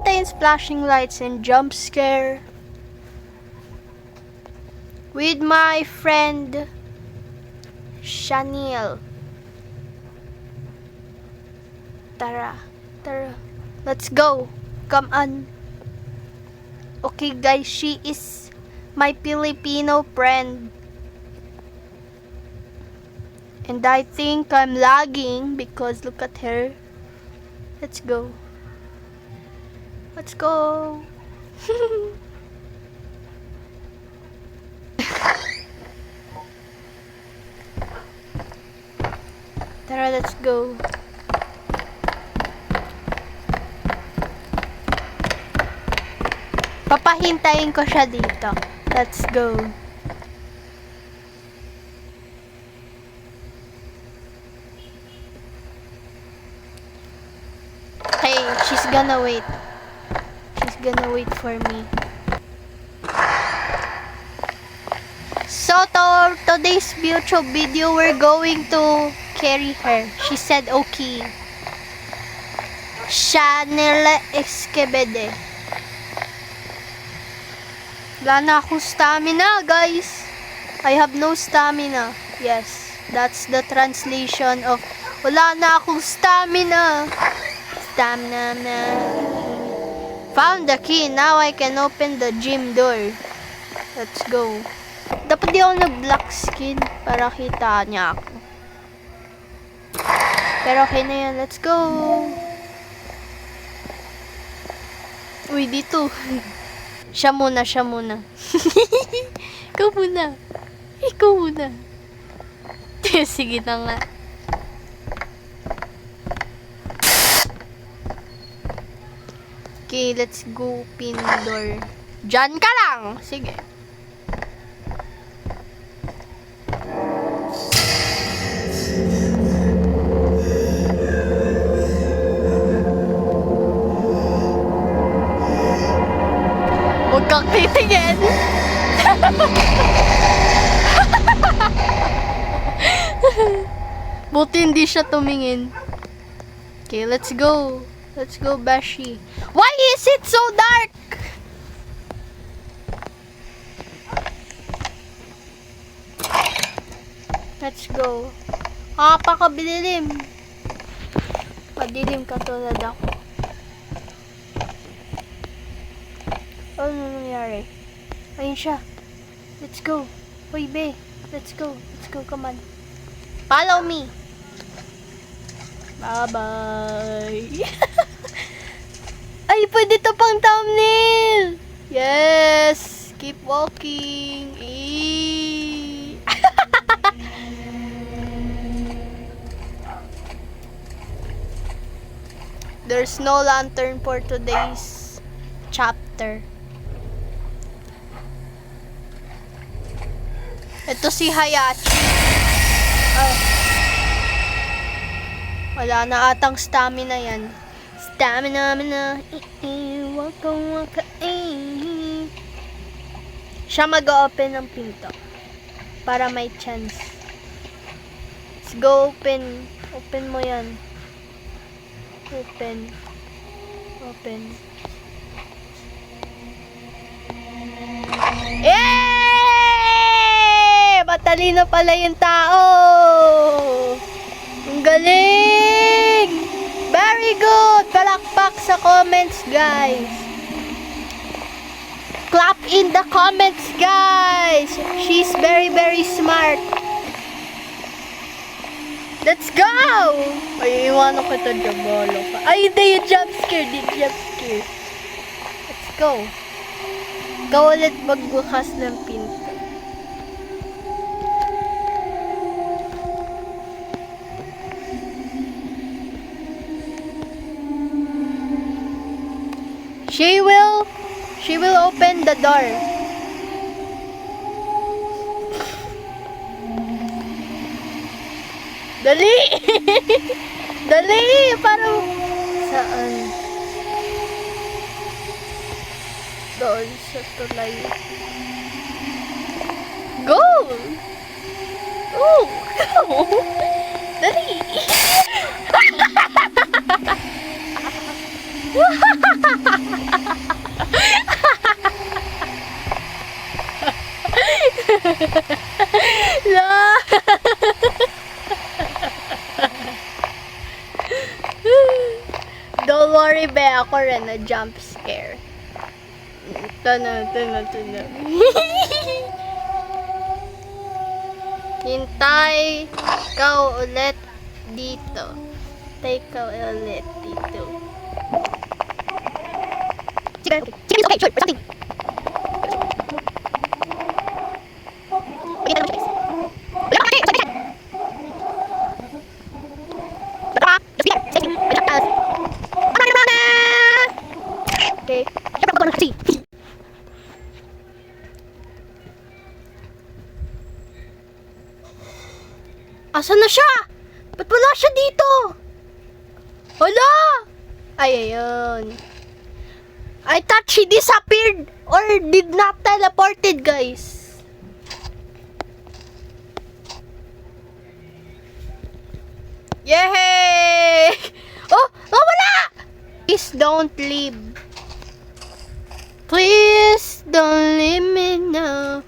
contains flashing lights and jump scare. With my friend Shaniel. Tara. Let's go. Come on. Okay guys, she is my Filipino friend. And I think I'm lagging because look at her. Let's go. Let's go. Tara, let's go. Papahintayin ko siya dito. Let's go. Okay, she's gonna wait. She's gonna wait for me. So, today's YouTube video, we're going to carry her. She said okay. Chanel Esquebede. Wala na akong stamina, guys. I have no stamina. Yes, that's the translation of wala na akong stamina. Stamina na. Found the key. Now I can open the gym door. Let's go. Dapat di ako nag-black skin para kita niya ako. Pero okay na yan. Let's go. Uy, dito. Siya muna. Ikaw muna. Sige na nga. Okay, let's go pin door. Diyan ka lang! Sige. Huwag kang titingin! Buti hindi siya tumingin. Okay, let's go. Let's go, Bashi. Why is it so dark? Let's go. Pakabililim. Padilim katulad ako. Ano nangyari? Ayun siya. Let's go. Hoy, be. Let's go. Come on. Follow me. Bye-bye. Ay, pwede to pang thumbnail. Yes. Keep walking. There's no lantern for today's chapter. Ito si Hayachi. Oh. Wala na atang stamina yan. Stamina. Waka. Siya mag-open ng pinto. Para may chance. Let's go open. Open mo yan. Open. Matalino pala yung tao. Ang galing. Very good. Palakpak sa comments, guys. Clap in the comments, guys. She's very, very smart. Let's go. Ay, iwanan ko ito. Jabolo ka. Ay, hindi yung jump scare. Let's go. Ikaw ulit magbukas ng pinto. She will open the door. Dali! Dali! Parang saan? Doon sa tulay. Go! Oh! Go! Dali! La. Don't worry, be. Ako rin na jump scare. Tana. Hintay ikaw ulit dito. Hintay ikaw ulit dito. Sige, okay, sure, something. Okay. Asan na siya? Ba't wala siya dito? Wala! Ay, ayun. I thought she disappeared or did not teleported, guys. Yay! Oh, wala! Please don't leave. Please don't leave me now.